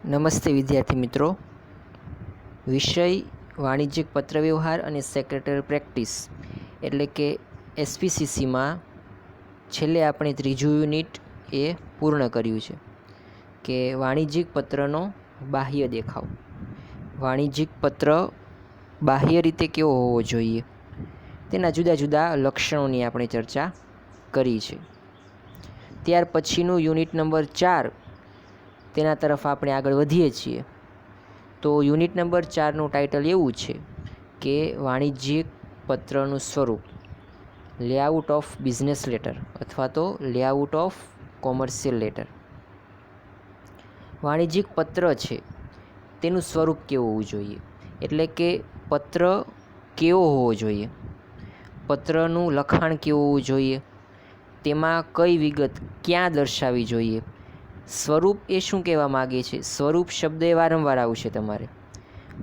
નમસ્તે વિદ્યાર્થી મિત્રો. વિષય વાણિજ્યિક પત્રવ્યવહાર અને સેક્રેટરી પ્રેક્ટિસ એટલે કે એસપીસીસીમાં છેલ્લે આપણે ત્રીજું યુનિટ એ પૂર્ણ કર્યું છે કે વાણિજ્યિક પત્રનો બાહ્ય દેખાવ. વાણિજ્યિક પત્ર બાહ્ય રીતે કેવો હોવો જોઈએ તેના જુદા જુદા લક્ષણોની આપણે ચર્ચા કરી છે. ત્યાર પછીનું યુનિટ નંબર 4 તેના તરફ આપણે આગળ વધીએ છીએ. તો યુનિટ નંબર 4નું ટાઇટલ એવું છે કે વાણિજ્યિક પત્રનું સ્વરૂપ, લેઆઉટ ઓફ બિઝનેસ લેટર અથવા તો લેઆઉટ ઓફ કોમર્શિયલ લેટર. વાણિજ્યિક પત્ર છે તેનું સ્વરૂપ કેવું હોવું જોઈએ, એટલે કે પત્ર કેવો હોવો જોઈએ, પત્રનું લખાણ કેવું હોવું જોઈએ, તેમાં કઈ વિગત ક્યાં દર્શાવવી જોઈએ. સ્વરૂપ એ શું કહેવા માગે છે? સ્વરૂપ શબ્દ એ વારંવાર આવશે તમારે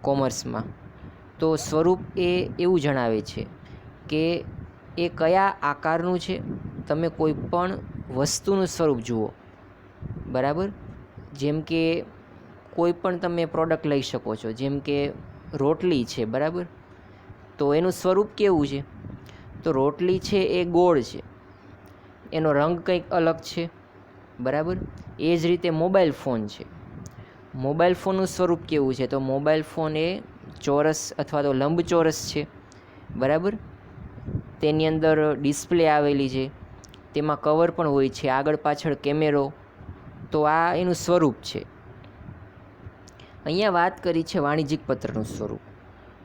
કોમર્સમાં. તો સ્વરૂપ એ એવું જણાવે છે કે એ કયા આકારનું છે. તમે કોઈ પણ વસ્તુનું સ્વરૂપ જુઓ, બરાબર. જેમ કે કોઈ પણ તમે પ્રોડક્ટ લઈ શકો છો, જેમ કે રોટલી છે, બરાબર. તો એનું સ્વરૂપ કેવું છે? તો રોટલી છે એ ગોળ છે, એનો રંગ કંઈક અલગ છે, બરાબર. એ જ રીતે મોબાઈલ ફોન છે. મોબાઈલ ફોનનું સ્વરૂપ કેવું છે? તો મોબાઈલ ફોન એ ચોરસ અથવા તો લંબચોરસ છે, બરાબર. તેની અંદર ડિસ્પ્લે આવેલી છે, તેમાં કવર પણ હોય છે, આગળ પાછળ કેમેરો. તો આ એનું સ્વરૂપ છે. અહીંયા વાત કરી છે વાણિજ્યિક પત્રનું સ્વરૂપ.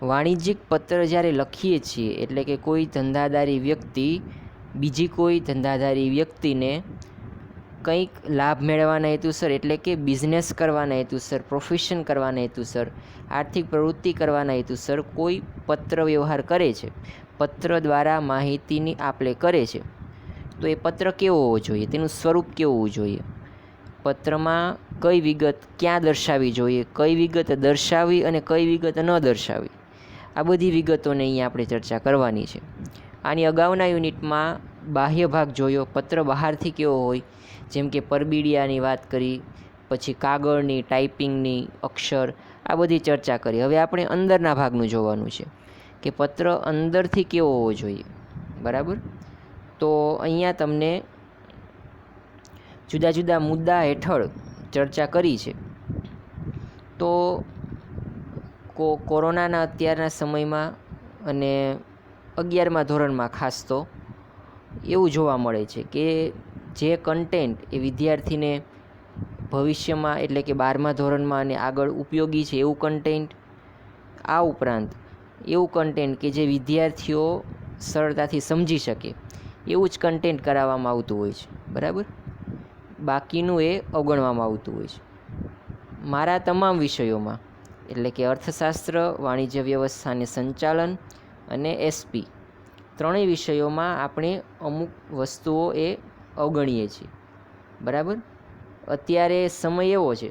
વાણિજ્યિક પત્ર જ્યારે લખીએ છીએ એટલે કે કોઈ ધંધાદારી વ્યક્તિ બીજી કોઈ ધંધાદારી વ્યક્તિને કંઈક લાભ મેળવવાના હેતુસર, એટલે કે બિઝનેસ કરવાના હેતુસર, પ્રોફેશન કરવાના હેતુસર, આર્થિક પ્રવૃત્તિ કરવાના હેતુસર કોઈ પત્ર વ્યવહાર કરે છે, પત્ર દ્વારા માહિતીની આપ-લે કરે છે. તો એ પત્ર કેવો હોવો જોઈએ, તેનું સ્વરૂપ કેવું હોવું જોઈએ, પત્રમાં કઈ વિગત ક્યાં દર્શાવવી જોઈએ, કઈ વિગત દર્શાવવી અને કઈ વિગત ન દર્શાવવી, આ બધી વિગતોને અહીંયા આપણે ચર્ચા કરવાની છે. આની અગાઉના યુનિટમાં બાહ્ય ભાગ જોયો, પત્ર બહારથી કેવો હોય, જેમ કે પરબીડિયાની વાત કરી, પછી કાગળની, ટાઈપિંગની, અક્ષર, આ બધી ચર્ચા કરી. હવે આપણે અંદરના ભાગનું જોવાનું છે કે પત્ર અંદરથી કેવો હોવો જોઈએ, બરાબર. તો અહીંયા તમને જુદા જુદા મુદ્દા હેઠળ ચર્ચા કરી છે. તો કોરોનાના અત્યારના સમયમાં અને 11મા ધોરણમાં ખાસ તો એવું જોવા મળે છે કે જે કન્ટેન્ટ એ વિદ્યાર્થીને ભવિષ્યમાં એટલે કે 12મા ધોરણમાં અને આગળ ઉપયોગી છે એવું કન્ટેન્ટ, આ ઉપરાંત એવું કન્ટેન્ટ કે જે વિદ્યાર્થીઓ સરળતાથી સમજી શકે એવું જ કન્ટેન્ટ કરાવવામાં આવતું હોય છે, બરાબર. બાકીનું એ અવગણવામાં આવતું હોય છે. મારા તમામ વિષયોમાં એટલે કે અર્થશાસ્ત્ર, વાણિજ્ય વ્યવસ્થા અને સંચાલન અને એસપી, ત્રણેય વિષયોમાં આપણે અમુક વસ્તુઓ એ અવગણીએ છીએ, બરાબર. અત્યારે સમય એવો છે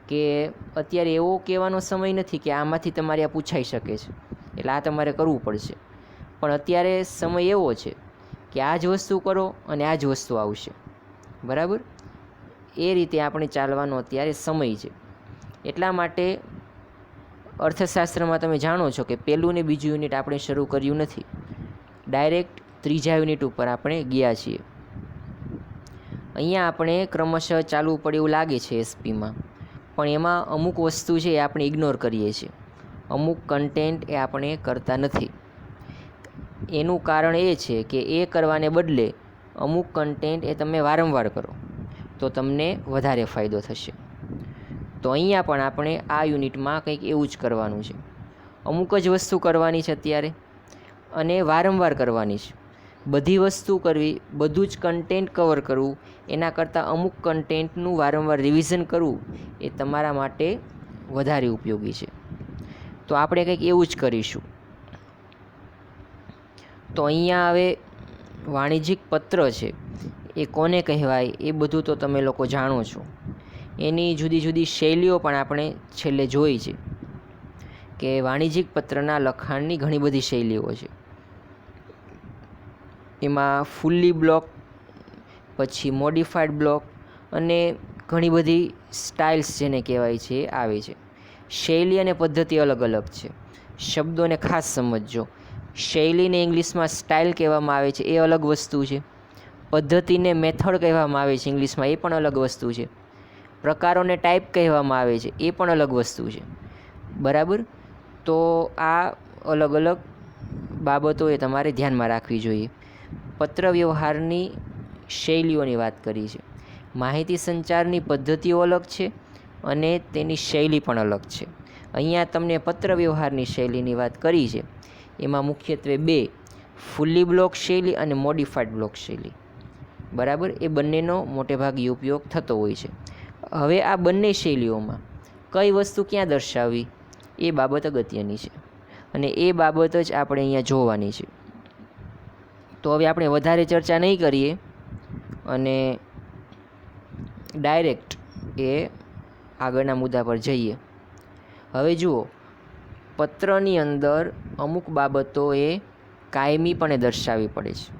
કે અત્યારે એવો કહેવાનો સમય નથી કે આમાંથી તમારે આ પૂછાઈ શકે છે એટલે આ તમારે કરવું પડશે. પણ અત્યારે સમય એવો છે કે આ જ વસ્તુ કરો અને આ જ વસ્તુ આવશે, બરાબર. એ રીતે આપણે ચાલવાનો અત્યારે સમય છે. એટલા માટે અર્થશાસ્ત્રમાં તમે જાણો છો કે પહેલું ને બીજું યુનિટ આપણે શરૂ કર્યું નથી, ડાયરેક્ટ ત્રીજા યુનિટ ઉપર આપણે ગયા છીએ. અહીંયા આપણે ક્રમશઃ ચાલવું પડે એવું લાગે છે એસપીમાં, પણ એમાં અમુક વસ્તુ છે એ આપણે ઇગ્નોર કરીએ છીએ, અમુક કન્ટેન્ટ એ આપણે કરતા નથી. એનું કારણ એ છે કે એ કરવાને બદલે અમુક કન્ટેન્ટ એ તમે વારંવાર કરો તો તમને વધારે ફાયદો થશે. તો અહીંયા પણ આપણે આ યુનિટમાં કંઈક એવું જ કરવાનું છે. અમુક જ વસ્તુ કરવાની છે અત્યારે અને વારંવાર કરવાની છે. બધી વસ્તુ કરવી, બધું જ કન્ટેન્ટ કવર કરવું, એના કરતાં અમુક કન્ટેન્ટનું વારંવાર રિવિઝન કરવું એ તમારા માટે વધારે ઉપયોગી છે. તો આપણે કંઈક એવું જ કરીશું. તો અહીંયા હવે વાણિજ્યિક પત્ર છે એ કોને કહેવાય એ બધું તો તમે લોકો જાણો છો. એની જુદી જુદી શૈલીઓ પણ આપણે છેલ્લે જોઈ છે કે વાણિજ્યિક પત્રના લખાણની ઘણી બધી શૈલીઓ છે. એમાં ફૂલ્લી બ્લોક, પછી મોડિફાઈડ બ્લોક અને ઘણી બધી સ્ટાઇલ્સ જેને કહેવાય છે એ આવે છે. શૈલી અને પદ્ધતિ અલગ અલગ છે. શબ્દોને ખાસ સમજજો. શૈલીને ઇંગ્લિશમાં સ્ટાઇલ કહેવામાં આવે છે, એ અલગ વસ્તુ છે. પદ્ધતિને મેથડ કહેવામાં આવે છે ઇંગ્લિશમાં, એ પણ અલગ વસ્તુ છે. પ્રકારોને ટાઈપ કહેવામાં આવે છે, એ પણ અલગ વસ્તુ છે. બરાબર. તો આ અલગ અલગ બાબતો એ તમારે ધ્યાનમાં રાખવી જોઈએ. પત્ર વ્યવહારની શૈલીઓની વાત કરી છે. માહિતી સંચારની પદ્ધતિઓ અલગ છે અને તેની શૈલી પણ અલગ છે. અહીંયા તમને પત્ર વ્યવહારની શૈલીની વાત કરી છે. એમાં મુખ્યત્વે બે, ફુલ્લી બ્લોક શૈલી અને મોડિફાઈડ બ્લોક શૈલી. બરાબર. એ બંનેનો મોટે ભાગે ઉપયોગ થતો હોય છે. હવે આ બંને શૈલીઓમાં કઈ વસ્તુ ક્યાં દર્શાવવી એ બાબત અગત્યની છે અને એ બાબત જ આપણે અહીંયા જોવાની છે. તો હવે આપણે વધારે ચર્ચા નહીં કરીએ અને ડાયરેક્ટ એ આગળના મુદ્દા પર જઈએ. હવે જુઓ, પત્રની અંદર અમુક બાબતો એ કાયમીપણે દર્શાવવી પડે છે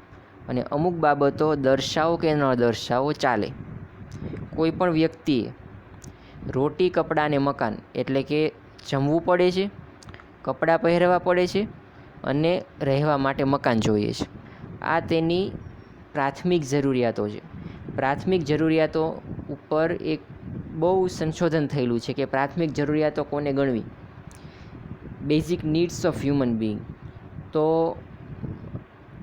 અને અમુક બાબતો દર્શાવો કે ન દર્શાવો ચાલે. કોઈ પણ વ્યક્તિએ રોટી, કપડાં અને મકાન એટલે કે જમવું પડે છે, કપડાં પહેરવા પડે છે અને રહેવા માટે મકાન જોઈએ છે. આ તેની પ્રાથમિક જરૂરિયાતો છે. પ્રાથમિક જરૂરિયાતો ઉપર એક બહુ સંશોધન થયેલું છે કે પ્રાથમિક જરૂરિયાતો કોને ગણવી, basic needs of human being. તો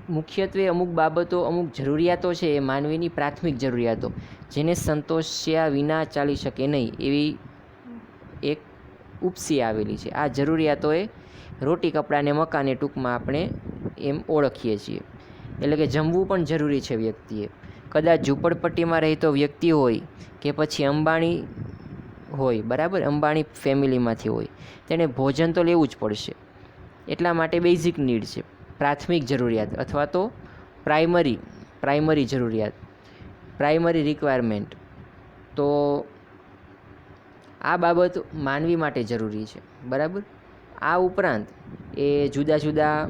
મુખ્યત્વે અમુક બાબતો, અમુક જરૂરિયાતો છે એ માનવીની પ્રાથમિક જરૂરિયાતો, જેને સંતોષ્યા વિના ચાલી શકે નહીં, એવી એક ઉપસી આવેલી છે. આ જરૂરિયાતોએ રોટી, કપડાં ને મકાને ટૂંકમાં આપણે એમ ઓળખીએ છીએ. એટલે કે જમવું પણ જરૂરી છે વ્યક્તિએ. કદાચ ઝૂંપડપટ્ટીમાં રહેતો વ્યક્તિ હોય કે પછી અંબાણી હોય, બરાબર, અંબાણી ફેમિલીમાંથી હોય, તેણે ભોજન તો લેવું જ પડશે. એટલા માટે બેઝિક નીડ છે, પ્રાથમિક જરૂરિયાત અથવા તો પ્રાઇમરી જરૂરિયાત, પ્રાઇમરી રિક્વાયરમેન્ટ. તો આ બાબત માનવી માટે જરૂરી છે. બરાબર. આ ઉપરાંત એ જુદા જુદા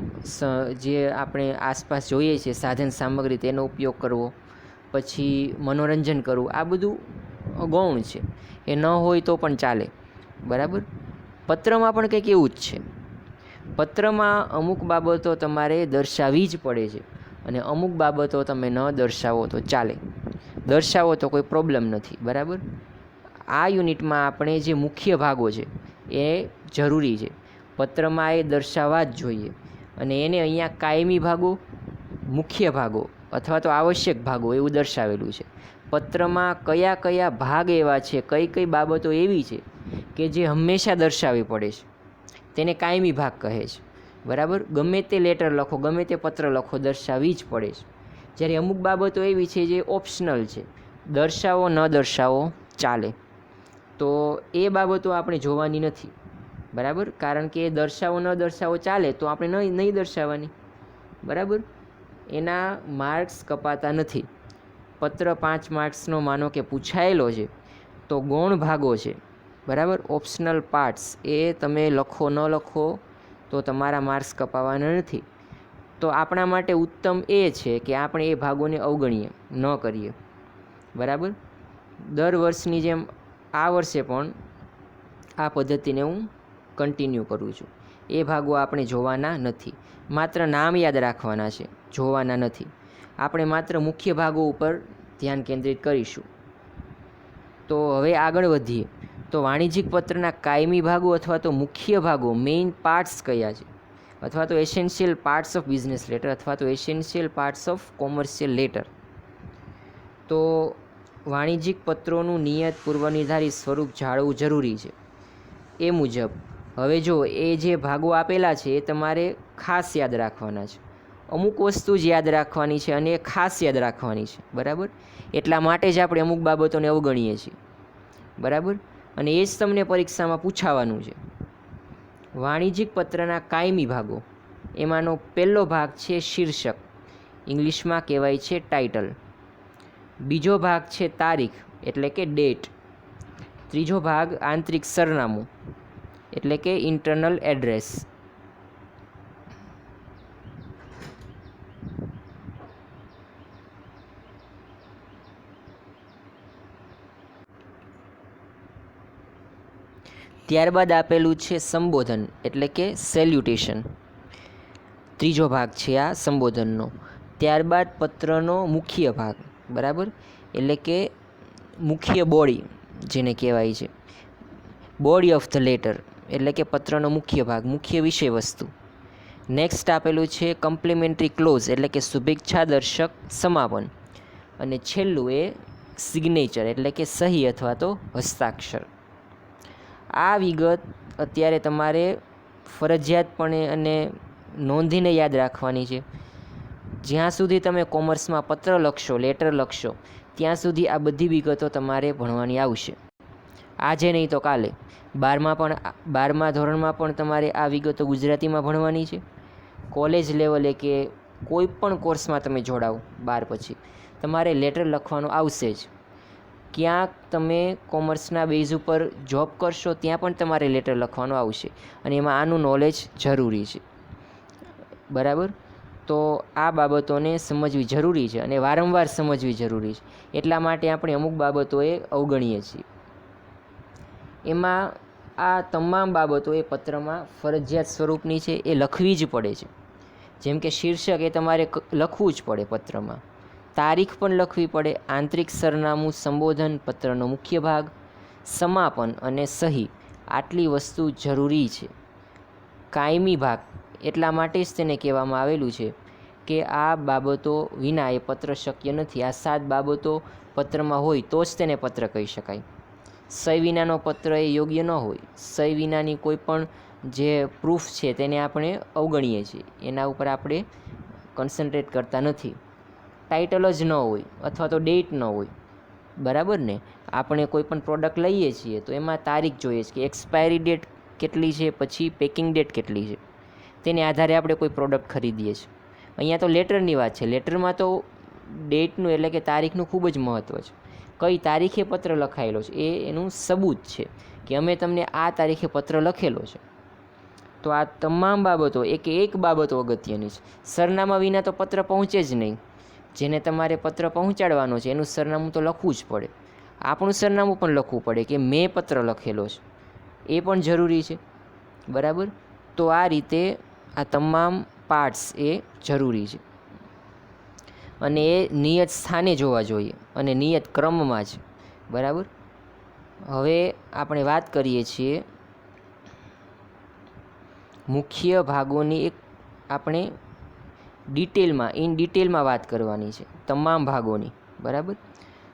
જે આપણે આસપાસ જોઈએ છીએ સાધન સામગ્રી, તેનો ઉપયોગ કરવો, પછી મનોરંજન કરવું, આ બધું ગૌણ છે. એ ન હોય તો પણ ચાલે. બરાબર. પત્રમાં પણ કંઈક એવું જ છે. પત્રમાં અમુક બાબતો તમારે દર્શાવવી જ પડે છે અને અમુક બાબતો તમે ન દર્શાવો તો ચાલે. દર્શાવો તો કોઈ પ્રોબ્લેમ નથી. બરાબર. આ યુનિટમાં આપણે જે મુખ્ય ભાગો છે એ જરૂરી છે. પત્રમાં એ દર્શાવવા જ જોઈએ અને એને અહીંયા કાયમી ભાગો, મુખ્ય ભાગો અથવા તો આવશ્યક ભાગો એવું દર્શાવેલું છે. પત્રમાં કયા કયા ભાગ એવા છે, કઈ કઈ બાબતો એવી છે કે જે હંમેશા દર્શાવવી પડે છે, તેને કાયમી ભાગ કહે છે. બરાબર. ગમે તે લેટર લખો, ગમે તે પત્ર લખો, દર્શાવવી જ પડે છે. જ્યારે અમુક બાબતો એવી છે જે ઓપ્શનલ છે, દર્શાવો ન દર્શાવો ચાલે. તો એ બાબતો આપણે જોવાની નથી. બરાબર. કારણ કે દર્શાવો ન દર્શાવો ચાલે તો આપણે નહીં દર્શાવવાની. બરાબર. એના માર્ક્સ કપાતા નથી. પત્ર 5 માર્ક્સનો માનો કે પૂછાયેલો છે તો ગૌણ ભાગો છે, બરાબર, ઓપ્શનલ પાર્ટ્સ, એ તમે લખો ન લખો તો તમારા માર્ક્સ કપાવાના નથી. તો આપણા માટે ઉત્તમ એ છે કે આપણે એ ભાગોને અવગણીએ, ન કરીએ. બરાબર. દર વર્ષની જેમ આ વર્ષે પણ આ પદ્ધતિને હું કન્ટિન્યુ કરું છું. એ ભાગો આપણે જોવાના નથી, માત્ર નામ યાદ રાખવાના છે, જોવાના નથી. આપણે માત્ર મુખ્ય ભાગો ઉપર ધ્યાન કેન્દ્રિત કરીશું. તો હવે આગળ વધીએ તો વાણિજ્યિક પત્રના કાયમી ભાગો અથવા તો મુખ્ય ભાગો, મેઇન પાર્ટ્સ કયા છે, અથવા તો essential parts of business letter અથવા તો essential parts of commercial letter. તો વાણિજ્યિક પત્રોનું નિયત પૂર્વનિર્ધારિત સ્વરૂપ જાળવવું જરૂરી છે. એ મુજબ હવે જો એ જે ભાગો આપેલા છે એ તમારે ખાસ યાદ રાખવાના છે. અમુક વસ્તુ જ યાદ રાખવાની છે અને એ ખાસ યાદ રાખવાની છે. બરાબર. એટલા માટે જ આપણે અમુક બાબતોને અવગણીએ છીએ. બરાબર. અને એ જ તમને પરીક્ષામાં પૂછાવાનું છે. વાણિજ્યિક પત્રના કાયમી ભાગો, એમાંનો પહેલો ભાગ છે શીર્ષક, ઇંગ્લિશમાં કહેવાય છે ટાઇટલ. બીજો ભાગ છે તારીખ એટલે કે ડેટ. ત્રીજો ભાગ આંતરિક સરનામું એટલે કે ઇન્ટરનલ એડ્રેસ. ત્યારબાદ આપેલું છે સંબોધન એટલે કે સેલ્યુટેશન. ત્રીજો ભાગ છે આ સંબોધનનો. ત્યારબાદ પત્રનો મુખ્ય ભાગ, બરાબર, એટલે કે મુખ્ય બોડી જેને કહેવાય છે, બોડી ઓફ ધ લેટર એટલે કે પત્રનો મુખ્ય ભાગ, મુખ્ય વિષય વસ્તુ. નેક્સ્ટ આપેલું છે કમ્પ્લિમેન્ટરી ક્લોઝ એટલે કે શુભેચ્છા દર્શક સમાપન. અને છેલ્લું એ સિગ્નેચર એટલે કે સહી અથવા તો હસ્તાક્ષર. આ વિગત અત્યારે તમારે ફરજિયાતપણે અને નોંધીને યાદ રાખવાની છે. જ્યાં સુધી તમે કોમર્સમાં પત્ર લખશો, લેટર લખશો, ત્યાં સુધી આ બધી વિગતો તમારે ભણવાની આવશે. આજે નહીં તો કાલે 12મા ધોરણમાં પણ તમારે આ વિગતો ગુજરાતીમાં ભણવાની છે. કોલેજ લેવલે કે કોઈ પણ કોર્સમાં તમે જોડાઓ 12 પછી તમારે લેટર લખવાનું આવશે જ. ક્યાંક તમે કોમર્સના બેઝ ઉપર જોબ કરશો ત્યાં પણ તમારે લેટર લખવાનું આવશે અને એમાં આનું નોલેજ જરૂરી છે, બરાબર. તો આ બાબતોને સમજવી જરૂરી છે અને વારંવાર સમજવી જરૂરી છે. એટલા માટે આપણે અમુક બાબતોએ અવગણીએ છીએ. એમાં આ તમામ બાબતો એ પત્રમાં ફરજિયાત સ્વરૂપની છે, એ લખવી જ પડે છે. જેમ કે શીર્ષક એ તમારે લખવું જ પડે પત્રમાં, તારીખ પણ લખવી પડે, આંતરિક સરનામું, સંબોધન, પત્રનો મુખ્ય ભાગ, સમાપન અને સહી, આટલી વસ્તુ જરૂરી છે. કાયમી ભાગ એટલા માટે જ તેને કહેવામાં આવેલું છે કે આ બાબતો વિના એ પત્ર શક્ય નથી. આ 7 બાબતો પત્રમાં હોય તો જ તેને પત્ર કહી શકાય. સહી વિનાનો પત્ર એ યોગ્ય ન હોય. સહી વિનાની કોઈ પણ જે પ્રૂફ છે તેને આપણે અવગણીએ છીએ, એના ઉપર આપણે કન્સન્ટ્રેટ કરતા નથી. ટાઇટલ જ ન હોય અથવા તો ડેટ ન હોય, બરાબર ને. આપણે કોઈ પણ પ્રોડક્ટ લઈએ છીએ તો એમાં તારીખ જોઈએ છે કે એક્સપાયરી ડેટ કેટલી છે, પછી પેકિંગ ડેટ કેટલી છે, તેને આધારે આપણે કોઈ પ્રોડક્ટ ખરીદીએ છીએ. અહીંયા તો લેટરની વાત છે. લેટરમાં તો ડેટનું એટલે કે તારીખનું ખૂબ જ મહત્ત્વ છે. કઈ તારીખે પત્ર લખાયેલો છે એ એનું સબૂત છે કે અમે તમને આ તારીખે પત્ર લખેલો છે. તો આ તમામ બાબતો એક બાબતો અગત્યની છે. સરનામા વિના તો પત્ર પહોંચે જ નહીં. જેને તમારે પત્ર પહોંચાડવાનો છે એનું સરનામું તો લખવું જ પડે. આપણું સરનામું પણ લખવું પડે કે મેં પત્ર લખેલો છે, એ પણ જરૂરી છે, બરાબર. તો આ રીતે આ તમામ પાર્ટ્સ એ જરૂરી છે અને એ નિયત સ્થાને જોવા જોઈએ અને નિયત ક્રમમાં જ, બરાબર. હવે આપણે વાત કરીએ છીએ મુખ્ય ભાગોની. એક આપણે ઇન ડિટેલમાં વાત કરવાની છે તમામ ભાગોની, બરાબર.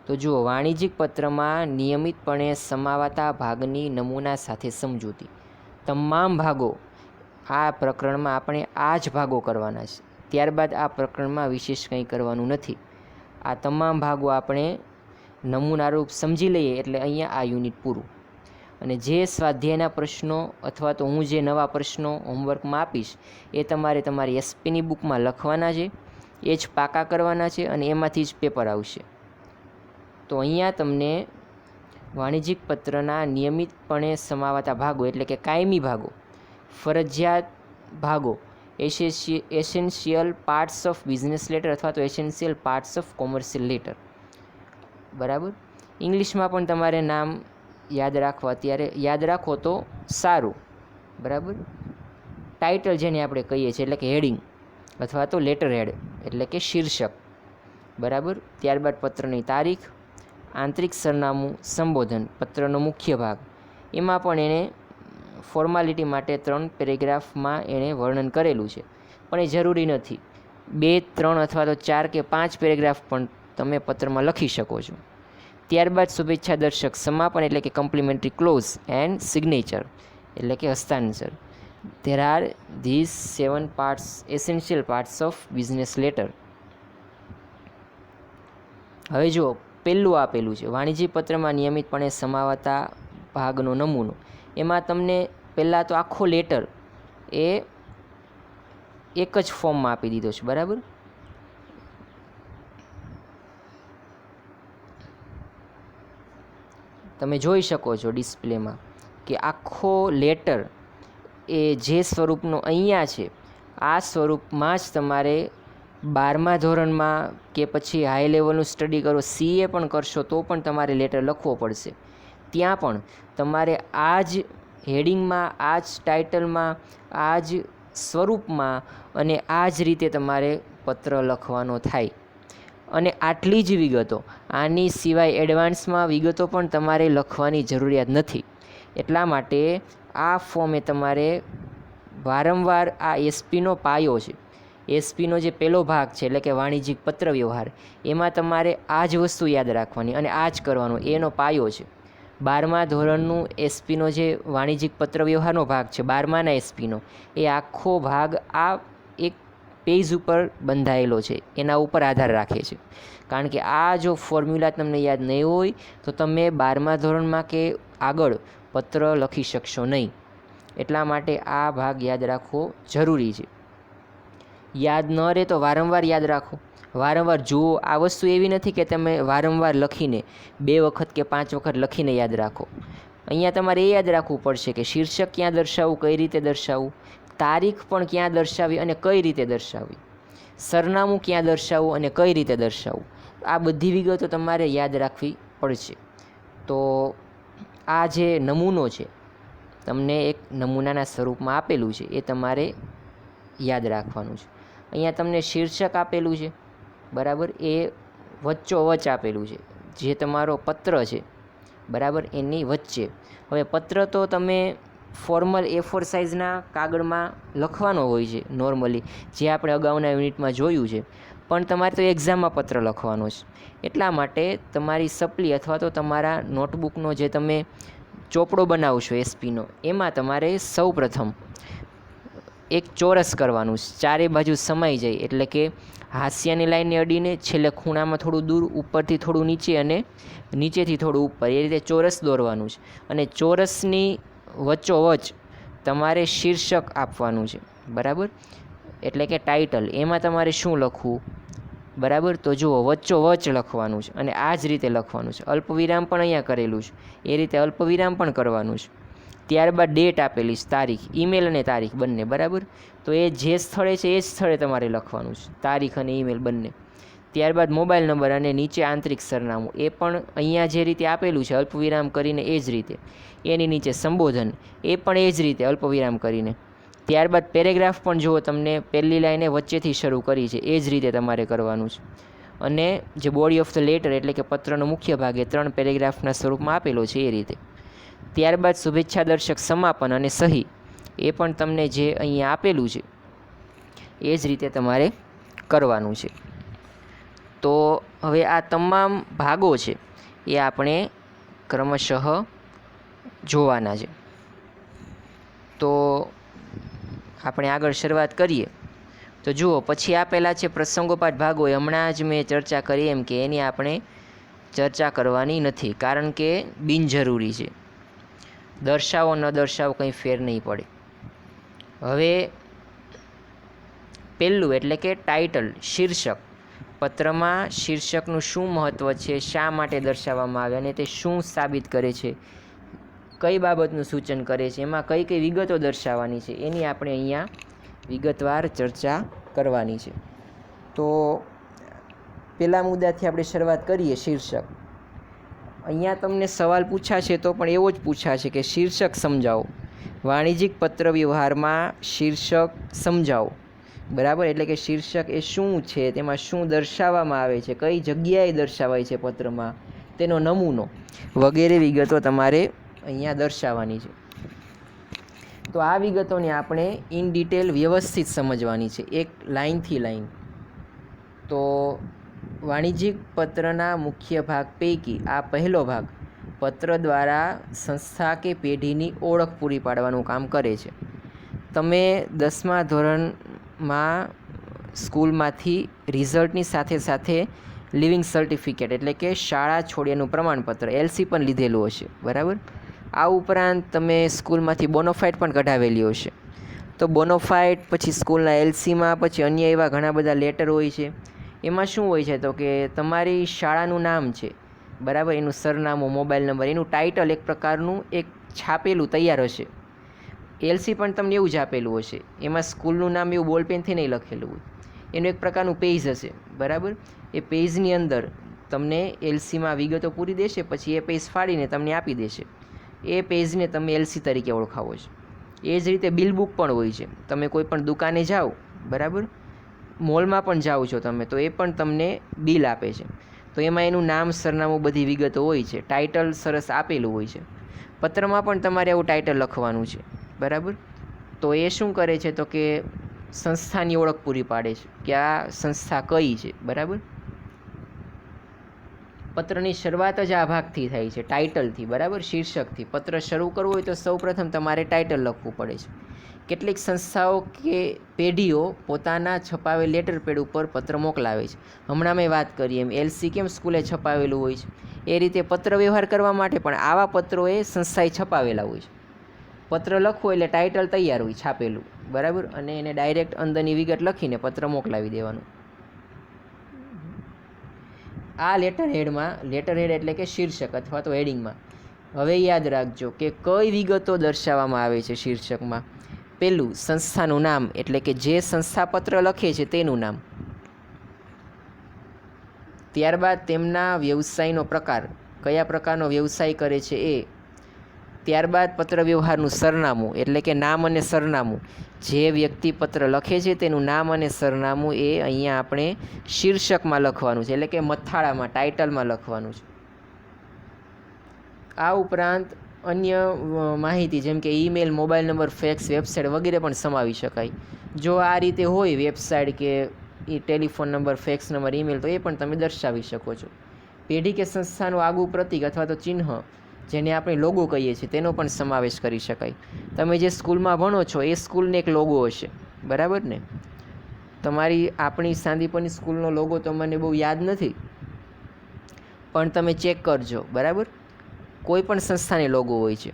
તો જુઓ, વાણિજ્યિક પત્રમાં નિયમિતપણે સમાવાતા ભાગની નમૂના સાથે સમજૂતી. તમામ ભાગો આ પ્રકરણમાં આપણે આ જ ભાગો કરવાના છે. ત્યારબાદ આ પ્રકરણમાં વિશેષ કંઈ કરવાનું નથી. આ તમામ ભાગો આપણે નમૂનારૂપ સમજી લઈએ એટલે અહીંયા આ યુનિટ પૂરું. અને જે સ્વાધ્યાયના પ્રશ્નો અથવા તો હું જે નવા પ્રશ્નો હોમવર્કમાં આપીશ એ તમારે તમારી એસપીની બુકમાં લખવાના છે, એ જ પાકા કરવાના છે અને એમાંથી જ પેપર આવશે. તો અહીંયા તમને વાણિજ્યિક પત્રના નિયમિતપણે સમાવાતા ભાગો એટલે કે કાયમી ભાગો, ફરજિયાત ભાગો, essential parts of business letter અથવા તો essential parts of commercial letter, બરાબર. ઇંગ્લિશમાં પણ તમારે નામ યાદ રાખવા, અત્યારે યાદ રાખો તો સારું, બરાબર. ટાઇટલ જેને આપણે કહીએ છીએ એટલે કે હેડિંગ અથવા તો લેટર હેડ એટલે કે શીર્ષક, બરાબર. ત્યારબાદ પત્રની તારીખ, આંતરિક સરનામું, સંબોધન, પત્રનો મુખ્ય ભાગ. એમાં પણ એને ફોર્માલિટી માટે 3 પેરેગ્રાફમાં એણે વર્ણન કરેલું છે, પણ એ જરૂરી નથી. 2, 3 અથવા તો 4 કે 5 પેરેગ્રાફ પણ તમે પત્રમાં લખી શકો છો. ત્યારબાદ શુભેચ્છા દર્શક સમાપન એટલે કે કમ્પ્લિમેન્ટરી ક્લોઝ એન્ડ સિગ્નેચર એટલે કે હસ્તાક્ષર. There are these 7 parts, essential parts of business letter. હવે જુઓ, પહેલું આપેલું છે વાણિજ્યિક પત્રમાં નિયમિતપણે સમાવાતા ભાગનો નમૂનો. એમાં તમને પહેલાં તો આખો લેટર એ એક જ ફોર્મમાં આપી દીધો છે, બરાબર. તમે જોઈ શકો છો ડિસ્પ્લેમાં કે આખો લેટર એ જે સ્વરૂપનો અહીંયા છે આ સ્વરૂપમાં જ તમારે 12મા ધોરણમાં કે પછી હાઈ લેવલનું સ્ટડી કરો, CA પણ કરશો તો પણ તમારે લેટર લખવો પડશે. ત્યાં પણ તમારે આ જ હેડિંગમાં, આ જ ટાઇટલમાં, આ જ સ્વરૂપમાં અને આ જ રીતે તમારે પત્ર લખવાનો થાય. અને આટલી જ વિગતો, આની સિવાય એડવાન્સમાં વિગતો પણ તમારે લખવાની જરૂરિયાત નથી. એટલા માટે આ ફોર્મે તમારે વારંવાર આ એસપીનો પાયો છે, એસપીનો જે પહેલો ભાગ છે એટલે કે વાણિજ્યિક પત્ર વ્યવહાર, એમાં તમારે આ જ વસ્તુ યાદ રાખવાની અને આ જ કરવાનું, એનો પાયો છે. 12મા ધોરણનું એસપીનો જે વાણિજ્યિક પત્ર વ્યવહારનો ભાગ છે, 12માના એસપીનો, એ આખો ભાગ આ એક પેજ ઉપર બંધાયેલો છે, એના ઉપર આધાર રાખે છે. કારણ કે આ જો ફોર્મ્યુલા તમને યાદ નહીં હોય તો તમે 12મા ધોરણમાં કે આગળ પત્ર લખી શકશો નહીં. એટલા માટે આ ભાગ યાદ રાખવો જરૂરી છે. યાદ ન રહે તો વારંવાર યાદ રાખો, વારંવાર જુઓ. આ વસ્તુ એવી નથી કે તમે વારંવાર લખીને 2 વખત કે 5 વખત લખીને યાદ રાખો. અહીંયા તમારે એ યાદ રાખવું પડશે કે શીર્ષક ક્યાં દર્શાવવું, કઈ રીતે દર્શાવવું, તારીખ પણ ક્યાં દર્શાવવી અને કઈ રીતે દર્શાવવી, સરનામું ક્યાં દર્શાવવું અને કઈ રીતે દર્શાવવું. આ બધી વિગતો તમારે યાદ રાખવી પડશે. તો આ જે નમૂનો છે, તમને એક નમૂનાના સ્વરૂપમાં આપેલું છે, એ તમારે યાદ રાખવાનું છે. અહીંયા તમને શીર્ષક આપેલું છે, બરાબર, એ વચ્ચોવચ આપેલું છે, જે તમારો પત્ર છે, બરાબર, એની વચ્ચે. હવે પત્ર તો તમે ફોર્મલ A4 સાઇઝના કાગળમાં લખવાનો હોય છે નોર્મલી, જે આપણે અગાઉના યુનિટમાં જોયું છે. પણ તમારે તો એક્ઝામમાં પત્ર લખવાનો છે. એટલા માટે તમારી સપ્લી અથવા તો તમારા નોટબુકનો જે તમે ચોપડો બનાવશો એસપીનો, એમાં તમારે સૌપ્રથમ એક ચોરસ કરવાનું છે, ચારે બાજુ સમાઈ જાય, એટલે કે હાંસિયાની લાઈનને અડીને છેલ્લે ખૂણામાં થોડું દૂર, ઉપરથી થોડું નીચે અને નીચેથી થોડું ઉપર, એ રીતે ચોરસ દોરવાનું છે. અને ચોરસની વચ્ચોવચ તમારે શીર્ષક આપવાનું છે, બરાબર, એટલે કે ટાઇટલ. એમાં તમારે શું લખવું, બરાબર, તો જુઓ, વચ્ચોવચ લખવાનું છે અને આ જ રીતે લખવાનું છે. અલ્પવિરામ પણ અહીંયા કરેલું છે, એ રીતે અલ્પવિરામ પણ કરવાનું છે. ત્યારબાદ ડેટ આપેલી છે, તારીખ, ઈમેલ અને તારીખ બંને, બરાબર. તો એ જે સ્થળે છે એ જ સ્થળે તમારે લખવાનું છે, તારીખ અને ઈમેલ બંને. ત્યારબાદ મોબાઈલ નંબર અને નીચે આંતરિક સરનામું, એ પણ અહીંયા જે રીતે આપેલું છે અલ્પવિરામ કરીને એ જ રીતે. એની નીચે સંબોધન, એ પણ એ જ રીતે અલ્પવિરામ કરીને. ત્યારબાદ પેરેગ્રાફ પણ જુઓ, તમને પહેલી લાઈને વચ્ચેથી શરૂ કરી છે, એ જ રીતે તમારે કરવાનું છે. અને જે બોડી ઓફ ધ લેટર એટલે કે પત્રનો મુખ્ય ભાગ, એ 3 પેરેગ્રાફના સ્વરૂપમાં આપેલો છે એ રીતે. ત્યારબાદ શુભેચ્છા દર્શક સમાપન અને સહી, એ પણ તમને જે અહીંયા આપેલું છે એ જ રીતે તમારે કરવાનું છે. તો હવે આ તમામ ભાગો છે એ આપણે ક્રમશઃ જોવાના છે. તો આપણે આગળ શરૂઆત કરીએ. તો જુઓ, પછી આપેલા છે પ્રસંગોપાત ભાગો. હમણાં જ મેં ચર્ચા કરી એમ કે એની આપણે ચર્ચા કરવાની નથી, કારણ કે બિનજરૂરી છે. દર્શાવો ન દર્શાવો કંઈ ફેર નહીં પડે. હવે પહેલું એટલે કે ટાઇટલ, શીર્ષક. પત્રમાં શીર્ષકનું શું મહત્ત્વ છે, શા માટે દર્શાવવામાં આવે અને તે શું સાબિત કરે છે, કઈ બાબતનું સૂચન કરે છે, એમાં કઈ કઈ વિગતો દર્શાવવાની છે, એની આપણે અહીંયા વિગતવાર ચર્ચા કરવાની છે. તો પહેલા મુદ્દાથી આપણે શરૂઆત કરીએ. શીર્ષક. અહીંયા તમને સવાલ પૂછાશે તો પણ એવો જ પૂછાશે કે શીર્ષક સમજાવો. વાણિજ્યિક પત્ર વ્યવહારમાં શીર્ષક સમજાવો, બરાબર. એટલે કે શીર્ષક એ શું છે, તેમાં શું દર્શાવવામાં આવે છે, કઈ જગ્યાએ દર્શાવાય છે પત્રમાં, તેનો નમૂનો વગેરે વિગતો તમારે અહીંયા દર્શાવવાની છે. તો આ વિગતોને આપણે ઇન ડિટેલ વ્યવસ્થિત સમજવાની છે, એક લાઇનથી લાઇન. તો વાણિજ્યિક પત્રના મુખ્ય ભાગ પૈકી આ પહેલો ભાગ પત્ર દ્વારા સંસ્થા કે પેઢીની ઓળખ પૂરી પાડવાનું કામ કરે છે. તમે 10મા ધોરણમાં સ્કૂલમાંથી રિઝલ્ટની સાથે સાથે લિવિંગ સર્ટિફિકેટ એટલે કે શાળા છોડ્યાનું પ્રમાણપત્ર LC પણ લીધેલું હશે, બરાબર. આ ઉપરાંત તમે સ્કૂલમાંથી બોનોફાઇડ પણ કઢાવેલી હશે. તો બોનોફાઇડ પછી સ્કૂલના LCમાં પછી અન્ય એવા ઘણા બધા લેટર હોય છે. એમાં શું હોય છે તો કે તમારી શાળાનું નામ છે, બરાબર, એનું સરનામું, મોબાઈલ નંબર, એનું ટાઇટલ એક પ્રકારનું એક છાપેલું તૈયાર હશે. LC પણ તમને એવું જ આપેલું હશે, એમાં સ્કૂલનું નામ એવું બોલપેનથી નહીં લખેલું હોય, એનું એક પ્રકારનું પેજ હશે, બરાબર. એ પેજની અંદર તમને LCમાં વિગતો પૂરી દેશે, પછી એ પેજ ફાડીને તમને આપી દેશે. એ પેજને તમે એલસી તરીકે ઓળખાવો છો. એ જ રીતે બિલ બુક પણ હોય છે. તમે કોઈ પણ દુકાને જાઓ, બરાબર, મોલમાં પણ જાઓ છો તમે, તો એ પણ તમને બિલ આપે છે. તો એમાં એનું નામ, સરનામું, બધી વિગતો હોય છે, ટાઇટલ સરસ આપેલું હોય છે. પત્રમાં પણ તમારે એવું ટાઇટલ લખવાનું છે, બરાબર. તો એ શું કરે છે તો કે સંસ્થાની ઓળખ પૂરી પાડે છે કે આ સંસ્થા કઈ છે, બરાબર. પત્રની શરૂઆત જ આ ભાગથી થાય છે, ટાઇટલથી, બરાબર, શીર્ષકથી. પત્ર શરૂ કરવું હોય તો સૌપ્રથમ તમારે ટાઇટલ લખવું પડે છે. કેટલીક સંસ્થાઓ કે પેઢીઓ પોતાના છપાવેલ લેટર પેડ ઉપર પત્ર મોકલાવે છે. હમણાં મેં વાત કરી એમ એલસી કેમ સ્કૂલે છપાવેલું હોય છે, એ રીતે પત્ર વ્યવહાર કરવા માટે પણ આવા પત્રો એ સંસ્થાએ છપાવેલા હોય છે. પત્ર લખવો એટલે ટાઇટલ તૈયાર હોય છાપેલું, બરાબર, અને એને ડાયરેક્ટ અંદરની વિગત લખીને પત્ર મોકલાવી દેવાનું. આ લેટર હેડ એટલે કે શીર્ષક અથવા તો હેડિંગમાં. હવે યાદ રાખજો કે કઈ વિગતો દર્શાવવામાં આવે છે શીર્ષકમાં. પહેલું, સંસ્થાનું નામ, એટલે કે જે સંસ્થા પત્ર લખે છે તેનું નામ. ત્યારબાદ તેમના વ્યવસાયનો પ્રકાર, કયા પ્રકારનો વ્યવસાય કરે છે એ. ત્યારબાદ પત્ર વ્યવહારનું સરનામું, એટલે કે નામ અને સરનામું. જે વ્યક્તિ પત્ર લખે છે તેનું નામ અને સરનામું એ અહીંયા આપણે શીર્ષકમાં લખવાનું છે, એટલે કે મથાળામાં, ટાઇટલમાં લખવાનું છે. આ ઉપરાંત અન્ય માહિતી જેમ કે email, mobile number, fax, website વગેરે પણ સમાવી શકાય. જો આ રીતે હોય વેબસાઇટ કે એ telephone number, fax number, email, તો એ પણ તમે દર્શાવી શકો છો. પેઢી કે સંસ્થાનું આગવું પ્રતીક અથવા તો ચિહ્ન, જેને આપણે લોગો કહીએ છીએ, તેનો પણ સમાવેશ કરી શકાય. તમે જે સ્કૂલમાં ભણો છો એ સ્કૂલને એક લોગો હશે, બરાબર ને. આપણી સાંદીપની સ્કૂલનો લોગો તો મને બહુ યાદ નથી, પણ તમે ચેક કરજો, બરાબર. કોઈ પણ સંસ્થાને લોગો હોય છે.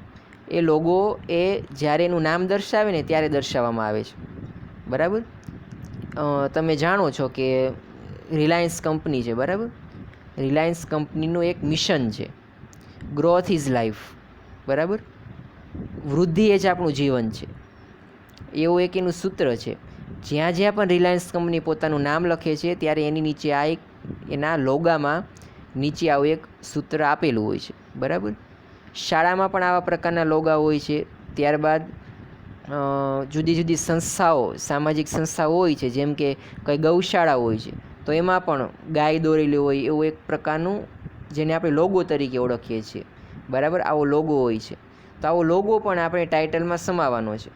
એ લોગો એ જ્યારે એનું નામ દર્શાવે ને ત્યારે દર્શાવવામાં આવે છે, બરાબર. તમે જાણો છો કે રિલાયન્સ કંપની છે, બરાબર. રિલાયન્સ કંપનીનું એક મિશન છે, ગ્રોથ ઇઝ લાઈફ, બરાબર. વૃદ્ધિ એ જ આપણું જીવન છે, એવું એક એનું સૂત્ર છે. જ્યાં જ્યાં પણ રિલાયન્સ કંપની પોતાનું નામ લખે છે ત્યારે એની નીચે આ એક, એના લોગામાં નીચે આવું એક સૂત્ર આપેલું હોય છે, બરાબર. શાળામાં પણ આવા પ્રકારના લોગા હોય છે. ત્યારબાદ જુદી જુદી સંસ્થાઓ, સામાજિક સંસ્થાઓ હોય છે, જેમ કે કંઈ ગૌશાળા હોય છે, તો એમાં પણ ગાય દોરેલી હોય એવું એક પ્રકારનું, જેને આપણે લોગો તરીકે ઓળખીએ છીએ, બરાબર. આવો લોગો હોય છે. તો આવો લોગો પણ આપણે ટાઇટલમાં સમાવવાનો છે,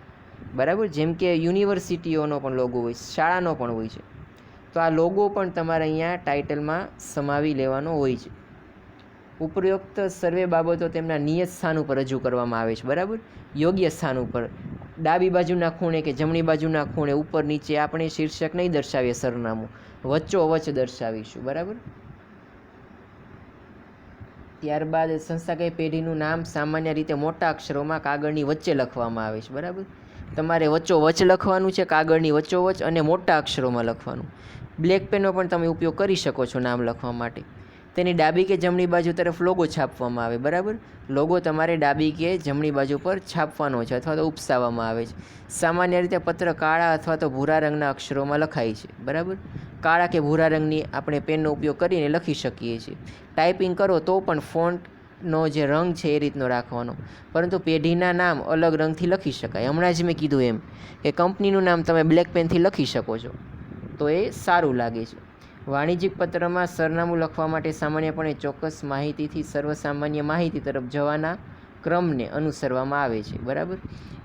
બરાબર. જેમ કે યુનિવર્સિટીઓનો પણ લોગો હોય, શાળાનો પણ હોય છે. તો આ લોગો પણ તમારે અહીંયા ટાઇટલમાં સમાવી લેવાનો હોય છે. ઉપરોક્ત સર્વે બાબતો તેમના નિયત સ્થાન ઉપર રજૂ કરવામાં આવે છે, બરાબર. યોગ્ય સ્થાન ઉપર, ડાબી બાજુના ખૂણે કે જમણી બાજુના ખૂણે, ઉપર નીચે આપણે શીર્ષક નહીં દર્શાવીએ, સરનામું વચ્ચોવચ્ચ દર્શાવીશું, બરાબર. ત્યારબાદ સંસ્થા કે પેઢીનું નામ સામાન્ય રીતે મોટા અક્ષરોમાં કાગળની વચ્ચે લખવામાં આવે છે, બરાબર. તમારે વચ્ચોવચ્ચ લખવાનું છે, કાગળની વચ્ચોવચ્ચ, અને મોટા અક્ષરોમાં લખવાનું. બ્લેક પેનનો પણ તમે ઉપયોગ કરી શકો છો નામ લખવા માટે. તેની ડાબી કે જમણી બાજુ તરફ લોગો છાપવામાં આવે, બરાબર. લોગો તમારે ડાબી કે જમણી બાજુ પર છાપવાનો છે અથવા તો ઉપસાવવામાં આવે છે. સામાન્ય રીતે પત્ર કાળા અથવા તો ભૂરા રંગના અક્ષરોમાં લખાય છે, બરાબર. કાળા કે ભૂરા રંગની આપણે પેનનો ઉપયોગ કરીને લખી શકીએ છીએ. ટાઈપિંગ કરો તો પણ ફોન્ટનો જે રંગ છે એ રીતનો રાખવાનો, પરંતુ પેઢીના નામ અલગ રંગથી લખી શકાય. હમણાં જ મેં કીધું એમ કે કંપનીનું નામ તમે બ્લેક પેનથી લખી શકો છો, તો એ સારું લાગે છે. વાણિજ્યિક પત્રમાં સરનામું લખવા માટે સામાન્યપણે ચોક્કસ માહિતીથી સર્વસામાન્ય માહિતી તરફ જવાના ક્રમને અનુસરવામાં આવે છે, બરાબર.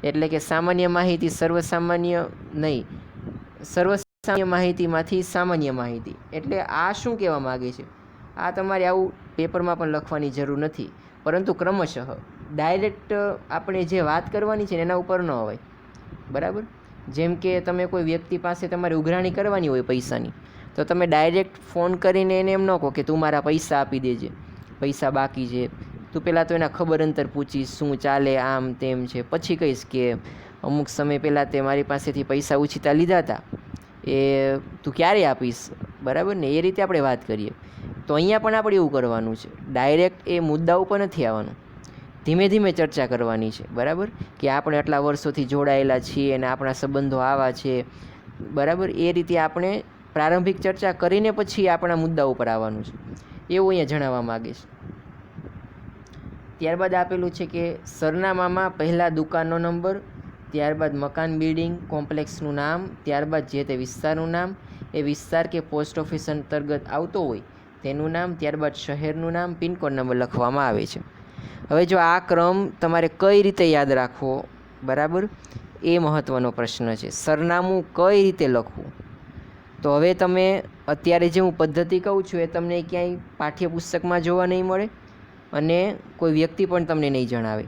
એટલે કે સામાન્ય માહિતી સર્વસામાન્ય નહીં, સર્વસામાન્ય માહિતીમાંથી સામાન્ય માહિતી. એટલે આ શું કહેવા માગે છે, આ તમારે આવું પેપરમાં પણ લખવાની જરૂર નથી, પરંતુ ક્રમશઃ ડાયરેક્ટ આપણે જે વાત કરવાની છે એના ઉપર ન હોય, બરાબર. જેમ કે તમે કોઈ વ્યક્તિ પાસે તમારે ઉઘરાણી કરવાની હોય પૈસાની, તો તમે ડાયરેક્ટ ફોન કરીને એને એમ ન કહો કે તું મારા પૈસા આપી દેજે, પૈસા બાકી છે. તું પહેલાં તો એના ખબર અંતર પૂછીશ, શું ચાલે, આમ તેમ છે. પછી કહીશ કે અમુક સમય પહેલાં તે મારી પાસેથી પૈસા ઉછીતા લીધા હતા, એ તું ક્યારે આપીશ, બરાબર ને. એ રીતે આપણે વાત કરીએ. તો અહીંયા પણ આપણે એવું કરવાનું છે, ડાયરેક્ટ એ મુદ્દા ઉપર નથી આવવાનું, ધીમે ધીમે ચર્ચા કરવાની છે, બરાબર. કે આપણે આટલા વર્ષોથી જોડાયેલા છીએ અને આપણા સંબંધો આવા છે, બરાબર. એ રીતે આપણે પ્રારંભિક ચર્ચા કરીને પછી આપણા મુદ્દા ઉપર આવવાનું છે, એવું અહીંયા જણાવવા માગે છે. ત્યારબાદ આપેલું છે કે સરનામામાં પહેલાં દુકાનનો નંબર, ત્યારબાદ મકાન બિલ્ડિંગ કોમ્પ્લેક્સનું નામ, ત્યારબાદ જે તે વિસ્તારનું નામ, એ વિસ્તાર કે પોસ્ટ ઓફિસ અંતર્ગત આવતો હોય તેનું નામ, ત્યારબાદ શહેરનું નામ, પિનકોડ નંબર લખવામાં આવે છે. હવે જો આ ક્રમ તમારે કઈ રીતે યાદ રાખવો, બરાબર, એ મહત્ત્વનો પ્રશ્ન છે. સરનામું કઈ રીતે લખવું? તો હવે તમે અત્યારે જે હું પદ્ધતિ કહું છું એ તમને ક્યાંય પાઠ્યપુસ્તકમાં જોવા નહીં મળે અને કોઈ વ્યક્તિ પણ તમને નહીં જણાવે.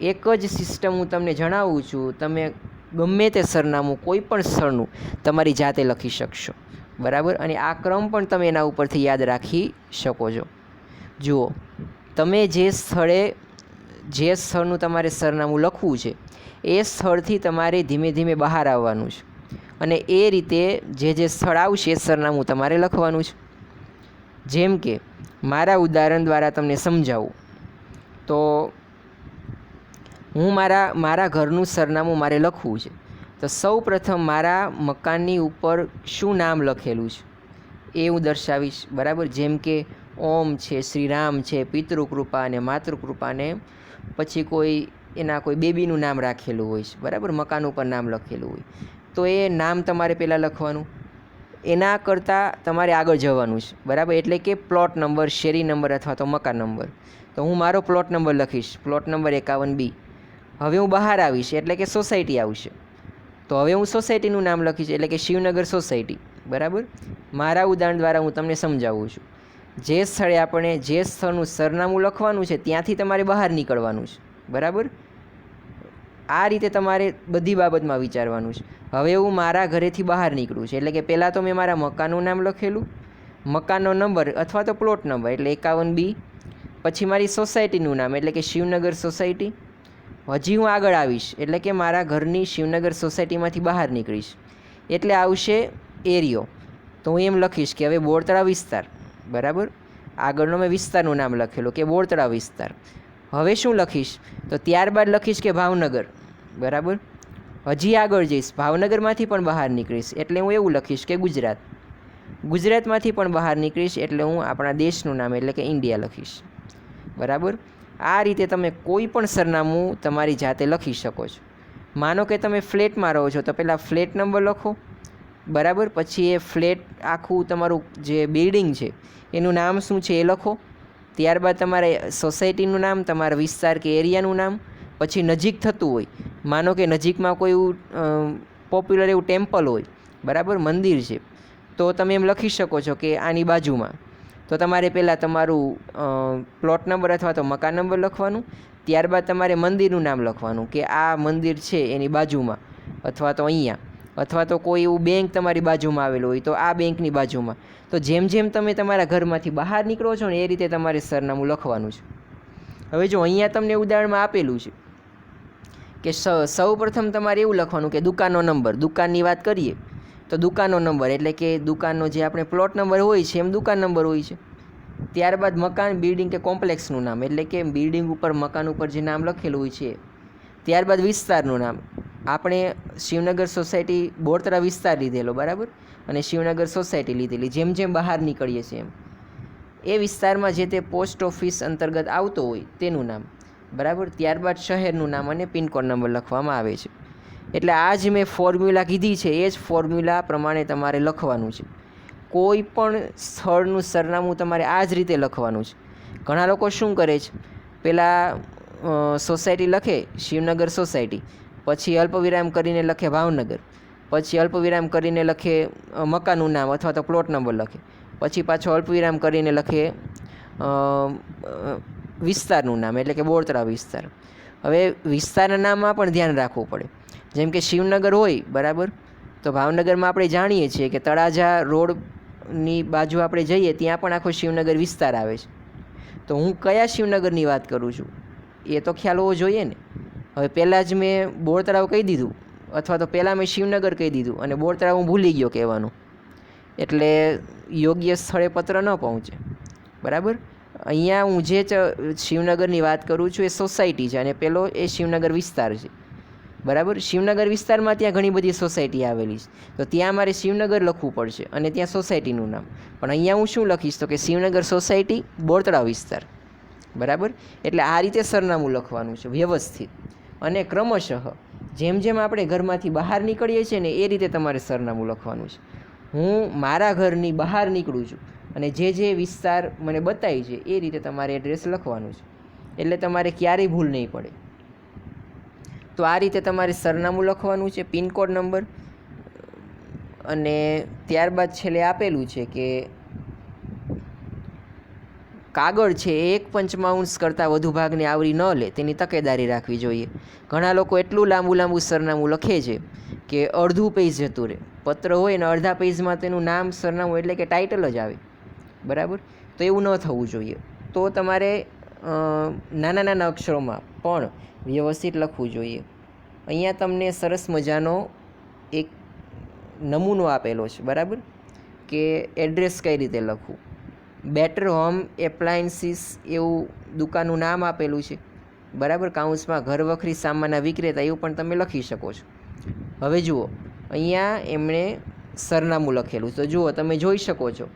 એક જ સિસ્ટમ હું તમને જણાવું છું, તમે ગમે તે સરનામું કોઈ પણ સ્થળનું તમારી જાતે લખી શકશો, બરાબર. અને આ ક્રમ પણ તમે એના ઉપરથી યાદ રાખી શકો છો. જુઓ, તમે જે સ્થળનું તમારે સરનામું લખવું છે એ સ્થળથી તમારે ધીમે ધીમે બહાર આવવાનું છે અને એ રીતે જે સ્થળ આવશે એ સરનામું તમારે લખવાનું છે. જેમ કે મારા ઉદાહરણ દ્વારા તમને સમજાવું તો હું મારા ઘરનું સરનામું મારે લખવું છે, તો સૌ પ્રથમ મારા મકાનની ઉપર શું નામ લખેલું છે એ હું દર્શાવીશ, બરાબર. જેમ કે ઓમ છે, શ્રીરામ છે, પિતૃકૃપા અને માતૃકૃપા ને પછી કોઈ બેબીનું નામ રાખેલું હોય છે, બરાબર, મકાન ઉપર નામ લખેલું હોય, તો એ નામ તમારે પહેલાં લખવાનું. એના કરતાં તમારે આગળ જવાનું છે, બરાબર. એટલે કે પ્લોટ નંબર, શેરી નંબર અથવા તો મકાન નંબર. તો હું મારો પ્લોટ નંબર લખીશ, પ્લોટ નંબર 51B. હવે હું બહાર આવીશ એટલે કે સોસાયટી આવશે, તો હવે હું સોસાયટીનું નામ લખીશ એટલે કે શિવનગર સોસાયટી, બરાબર. મારા ઉદાહરણ દ્વારા હું તમને સમજાવું છું. જે સ્થળનું સરનામું લખવાનું છે ત્યાંથી તમારે બહાર નીકળવાનું છે, બરાબર. આ રીતે તમારે બધી બાબતમાં વિચારવાનું છે. હવે હું મારા ઘરેથી બહાર નીકળું છું એટલે કે પહેલાં તો મેં મારા મકાનનું નામ લખેલું, મકાનનો નંબર અથવા તો પ્લોટ નંબર એટલે 51B, પછી મારી સોસાયટીનું નામ એટલે કે શિવનગર સોસાયટી. હજી હું આગળ આવીશ એટલે કે મારા ઘરની શિવનગર સોસાયટીમાંથી બહાર નીકળીશ એટલે આવશે એરિયો, તો હું એમ લખીશ કે હવે બોરતળાવ વિસ્તાર, બરાબર. આગળનો મેં વિસ્તારનું નામ લખેલું કે બોરતળાવ વિસ્તાર. હવે શું લખીશ? તો ત્યારબાદ લખીશ કે ભાવનગર, બરાબર. હજી આગળ જઈશ, ભાવનગરમાંથી પણ બહાર નીકળીશ એટલે હું એવું લખીશ કે ગુજરાત. ગુજરાતમાંથી પણ બહાર નીકળીશ એટલે હું આપણા દેશનું નામ એટલે કે ઇન્ડિયા લખીશ, બરાબર. આ રીતે તમે કોઈ પણ સરનામું તમારી જાતે લખી શકો છો. માનો કે તમે ફ્લેટમાં રહો છો તો પહેલાં ફ્લેટ નંબર લખો, બરાબર. પછી એ ફ્લેટ આખું તમારું જે બિલ્ડિંગ છે એનું નામ શું છે એ લખો. ત્યારબાદ તમારે સોસાયટીનું નામ, તમારા વિસ્તાર કે એરિયાનું નામ, પછી નજીક થતું હોય, માનો કે નજીકમાં કોઈ એવું પોપ્યુલર એવું ટેમ્પલ હોય, બરાબર, મંદિર છે, તો તમે એમ લખી શકો છો કે આની બાજુમાં. તો તમારે પહેલાં તમારું પ્લોટ નંબર અથવા તો મકાન નંબર લખવાનું, ત્યારબાદ તમારે મંદિરનું નામ લખવાનું કે આ મંદિર છે એની બાજુમાં અથવા તો અહીંયા, અથવા તો કોઈ એવું બેંક તમારી બાજુમાં આવેલું હોય તો આ બેંકની બાજુમાં. તો જેમ જેમ તમે તમારા ઘરમાંથી બહાર નીકળો છો ને એ રીતે તમારે સરનામું લખવાનું છે. હવે જો અહીંયા તમને ઉદાહરણમાં આપેલું છે કે સૌ પ્રથમ તમારે એવું લખવાનું કે દુકાનનો નંબર. દુકાનની વાત કરીએ તો દુકાનનો નંબર એટલે કે દુકાનનો જે આપણે પ્લોટ નંબર હોય છે એમ દુકાન નંબર હોય છે. ત્યારબાદ મકાન, બિલ્ડિંગ કે કોમ્પ્લેક્સનું નામ એટલે કે બિલ્ડિંગ ઉપર, મકાન ઉપર જે નામ લખેલું હોય છે. ત્યારબાદ વિસ્તારનું નામ. આપણે શિવનગર સોસાયટી બોરતળાવ વિસ્તાર લીધેલો, બરાબર, અને શિવનગર સોસાયટી લીધેલી. જેમ જેમ બહાર નીકળીએ છીએ એમ એ વિસ્તારમાં જે તે પોસ્ટ ઓફિસ અંતર્ગત આવતો હોય તેનું નામ, બરાબર. ત્યારબાદ શહેરનું નામ અને પિનકોડ નંબર લખવામાં આવે છે. એટલે આ જ મેં ફોર્મ્યુલા કીધી છે એ જ ફોર્મ્યુલા પ્રમાણે તમારે લખવાનું છે. કોઈ પણ સ્થળનું સરનામું તમારે આ જ રીતે લખવાનું છે. ઘણા લોકો શું કરે છે, પહેલાં સોસાયટી લખે શિવનગર સોસાયટી, પછી અલ્પવિરામ કરીને લખે ભાવનગર, પછી અલ્પવિરામ કરીને લખે મકાનનું નામ અથવા તો પ્લોટ નંબર લખે, પછી પાછો અલ્પવિરામ કરીને લખે વિસ્તારનું નામ એટલે કે બોરતળાવ વિસ્તાર. હવે વિસ્તારના નામમાં પણ ધ્યાન રાખવું પડે. જેમ કે શિવનગર હોય, બરાબર, તો ભાવનગરમાં આપણે જાણીએ છીએ કે તળાજા રોડની બાજુ આપણે જઈએ ત્યાં પણ આખો શિવનગર વિસ્તાર આવે છે. તો હું કયા શિવનગરની વાત કરું છું એ તો ખ્યાલ હોવો જોઈએ ને. હવે પહેલાં જ મેં બોરતળાવ કહી દીધું અથવા તો પહેલાં મેં શિવનગર કહી દીધું અને બોરતળાવ હું ભૂલી ગયો કહેવાનું, એટલે યોગ્ય સ્થળે પત્ર ન પહોંચે, બરાબર. અહીંયા હું જે શિવનગરની વાત કરું છું એ સોસાયટી છે અને પેલો એ શિવનગર વિસ્તાર છે, બરાબર. શિવનગર વિસ્તારમાં ત્યાં ઘણી બધી સોસાયટી આવેલી છે, તો ત્યાં મારે શિવનગર લખવું પડશે અને ત્યાં સોસાયટીનું નામ. પણ અહીંયા હું શું લખીશ તો કે શિવનગર સોસાયટી બોરતળાવ વિસ્તાર, બરાબર. એટલે આ રીતે સરનામું લખવાનું છે વ્યવસ્થિત, અને ક્રમશઃ જેમ જેમ આપણે ઘરમાંથી બહાર નીકળીએ છીએ ને એ રીતે તમારે સરનામું લખવાનું છે. હું મારા ઘરની બહાર નીકળું છું અને જે વિસ્તાર મને બતાવી છે એ રીતે તમારે એડ્રેસ લખવાનું છે, એટલે તમારે ક્યારેય ભૂલ નહીં પડે. તો આ રીતે તમારે સરનામું લખવાનું છે, પિનકોડ નંબર, અને ત્યારબાદ છેલ્લે આપેલું છે કે કાગળ છે એ 1/5 કરતાં વધુ ભાગને આવરી ન લે તેની તકેદારી રાખવી જોઈએ. ઘણા લોકો એટલું લાંબુ સરનામું લખે છે કે અડધું પેજ જતું રહે. પત્ર હોય ને અડધા પેજમાં તેનું નામ, સરનામું એટલે કે ટાઇટલ જ આવે. બરાબર. તો એવું ન થવું જોઈએ. તો તમારે નાના અક્ષરોમાં પણ વ્યવસ્થિત લખવું જોઈએ. અહીંયા તમને સરસ મજાનો એક નમૂનો આપેલો છે. બરાબર, કે એડ્રેસ કઈ રીતે લખવું. બેટર હોમ એપ્લાયન્સીસ એવું દુકાનનું નામ આપેલું છે. બરાબર, કાઉન્સમાં ઘર વખરી સામાનના વિક્રેતા એવું પણ તમે લખી શકો છો. હવે જુઓ, અહીંયા એમણે સરનામું લખેલું. તો જુઓ, તમે જોઈ શકો છો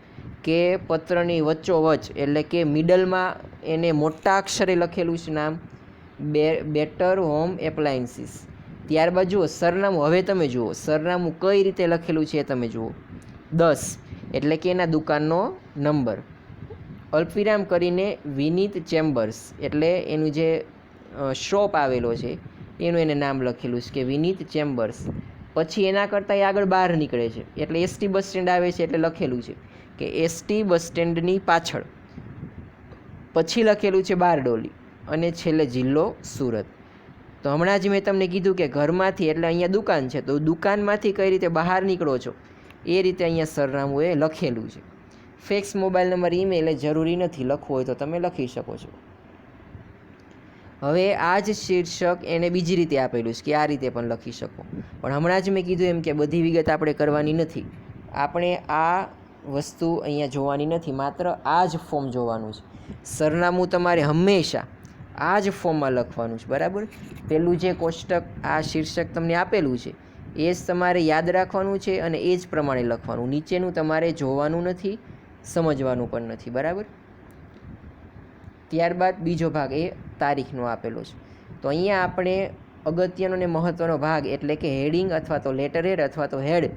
કે પત્રની વચ્ચોવચ્ચ એટલે કે મિડલમાં એને મોટા અક્ષરે લખેલું છે નામ, બેટર હોમ એપ્લાયન્સીસ. ત્યારબાદ જુઓ સરનામું. હવે તમે જુઓ સરનામું કઈ રીતે લખેલું છે એ તમે જુઓ. 10 એટલે કે એના દુકાનનો નંબર, અલ્પવિરામ કરીને વિનીત ચેમ્બર્સ એટલે એનું જે શોપ આવેલો છે એનું એને નામ લખેલું છે કે વિનીત ચેમ્બર્સ. પછી એના કરતાં આગળ બહાર નીકળે છે એટલે એસટી બસ સ્ટેન્ડ આવે છે એટલે લખેલું છે કે એસટી બસ સ્ટેન્ડની પાછળ. પછી લખેલું છે બારડોલી, અને છેલ્લે જિલ્લો સુરત. તો હમણાં જ મેં તમને કીધું કે ઘરમાંથી એટલે અહીંયા દુકાન છે, તો દુકાનમાંથી કઈ રીતે બહાર નીકળો છો એ રીતે અહીંયા સરનામું એ લખેલું છે. ફેક્સ, મોબાઈલ નંબર, ઈમેલ એ જરૂરી નથી, લખવું હોય તો તમે લખી શકો છો. હવે આ જ શીર્ષક એને બીજી રીતે આપેલું છે કે આ રીતે પણ લખી શકો, પણ હમણાં જ મેં કીધું એમ કે બધી વિગત આપણે કરવાની નથી. આપણે આ વસ્તુ અહીંયા જોવાની નથી, માત્ર આ જ ફોર્મ જોવાનું છે. સરનામું તમારે હંમેશા આ જ ફોર્મમાં લખવાનું છે. બરાબર. પેલું જે કોષ્ટક આ શીર્ષક તમને આપેલું છે એ જ તમારે યાદ રાખવાનું છે અને એ જ પ્રમાણે લખવાનું. નીચેનું તમારે જોવાનું નથી, સમજવાનું પણ નથી. બરાબર. ત્યારબાદ બીજો ભાગ એ તારીખનો આપેલો છે. તો અહીંયા આપણે અગત્યનો ને મહત્ત્વનો ભાગ એટલે કે હેડિંગ અથવા તો લેટર હેડ અથવા તો હેડ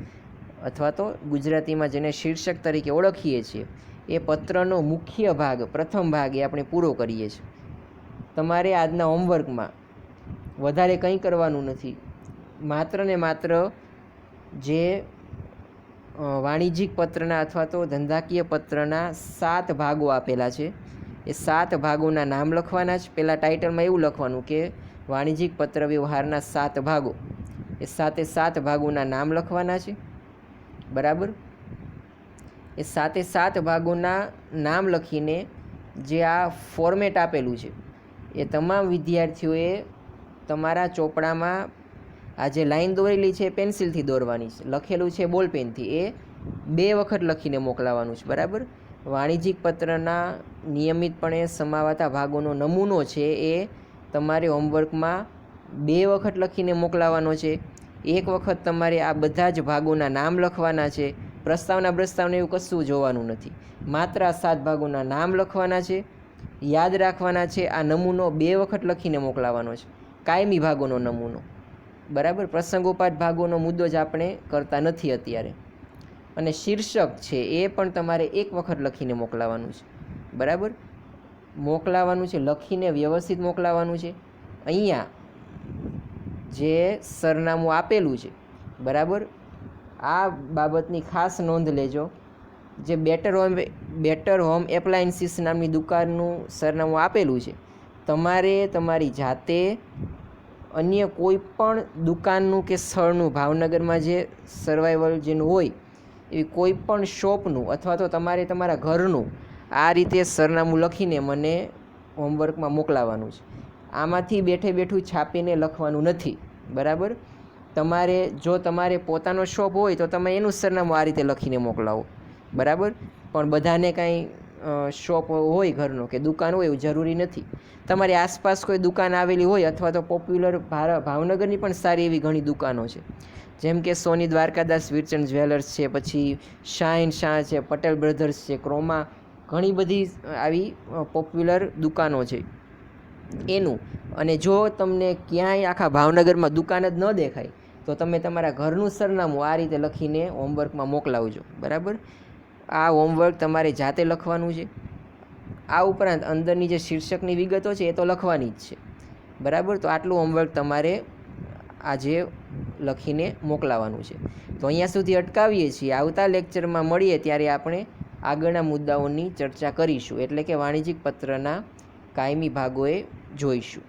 અથવા તો ગુજરાતીમાં જેને શીર્ષક તરીકે ઓળખીએ છીએ એ પત્રનો મુખ્ય ભાગ, પ્રથમ ભાગ એ આપણે પૂરો કરીએ છીએ. તમારે આજના હોમવર્કમાં વધારે કંઈ કરવાનું નથી. માત્ર ને માત્ર જે વાણિજ્યિક પત્રના અથવા તો ધંધાકીય પત્રના 7 ભાગો આપેલા છે એ 7 ભાગોના નામ લખવાના જ. પહેલાં ટાઇટલમાં એવું લખવાનું કે વાણિજ્યિક પત્ર વ્યવહારના 7 ભાગો, એ 7 ભાગોના નામ લખવાના છે. બરાબર. એ 7 ભાગોના નામ લખીને જે આ ફોર્મેટ આપેલું છે એ તમામ વિદ્યાર્થીઓએ તમારા ચોપડામાં આ જે લાઈન દોરેલી છે પેન્સિલથી દોરવાની છે, લખેલું છે બોલપેનથી, એ 2 વખત લખીને મોકલાવાનું છે. બરાબર. વાણિજ્યિક પત્રના નિયમિતપણે સમાવાતા ભાગોનો નમૂનો છે એ તમારે હોમવર્કમાં 2 વખત લખીને મોકલાવાનો છે. 1 વખત તમારે આ બધા જ ભાગોના નામ લખવાના છે. પ્રસ્તાવના એવું કશું જોવાનું નથી, માત્ર આ 7 ભાગોના નામ લખવાના છે, યાદ રાખવાના છે. આ નમૂનો 2 વખત લખીને મોકલાવાનો છે, કાયમી ભાગોનો નમૂનો. બરાબર. પ્રસંગોપાત ભાગોનો મુદ્દો જ આપણે કરતા નથી અત્યારે. અને શીર્ષક છે એ પણ તમારે 1 વખત લખીને મોકલાવાનું છે. બરાબર. મોકલાવાનું છે, લખીને વ્યવસ્થિત મોકલાવાનું છે. અહીંયા જે સરનામું આપેલું છે, બરાબર, આ બાબતની ખાસ નોંધ લેજો. જે બેટર હોમ એપ્લાયન્સીસ નામની દુકાનનું સરનામું આપેલું છે, તમારે તમારી જાતે અન્ય કોઈ પણ દુકાનનું કે સ્થળનું, ભાવનગરમાં જે સર્વાઈવલ જેનું હોય એવી કોઈ પણ શોપનું અથવા તો તમારે તમારા ઘરનું આ રીતે સરનામું લખીને મને હોમવર્કમાં મોકલાવાનું છે. આમાંથી બેઠું છાપીને લખવાનું નથી. બરાબર. તમારે પોતાનો શોપ હોય તો તમે એનું સરનામું આ રીતે લખીને મોકલાવો. બરાબર. પણ બધાને કાંઈ શોપ હોય ઘરનો કે દુકાન હોય એવું જરૂરી નથી. તમારી આસપાસ કોઈ દુકાન આવેલી હોય અથવા તો પોપ્યુલર ભાવનગરની પણ સારી એવી ઘણી દુકાનો છે, જેમ કે સોની દ્વારકાદાસ વીરચંદ જ્વેલર્સ છે, પછી શાહ છે, પટેલ બ્રધર્સ છે, ક્રોમા ઘણી બધી આવી પોપ્યુલર દુકાનો છે એનું. અને જો તમને ક્યાંય આખા ભાવનગરમાં દુકાન જ ન દેખાય તો તમે તમારા ઘરનું સરનામું આ રીતે લખીને હોમવર્કમાં મોકલાવજો. બરાબર, આ હોમવર્ક તમારે જાતે લખવાનું છે. આ ઉપરાંત અંદરની જે શીર્ષકની વિગતો છે એ તો લખવાની જ છે. બરાબર, તો આટલું હોમવર્ક તમારે આજે લખીને મોકલાવાનું છે. તો અહીંયા સુધી અટકાવીએ છીએ. આવતા લેક્ચરમાં મળીએ ત્યારે આપણે આગળના મુદ્દાઓની ચર્ચા કરીશું, એટલે કે વાણિજ્યિક પત્રના કાયમી ભાગોએ જોઈશું.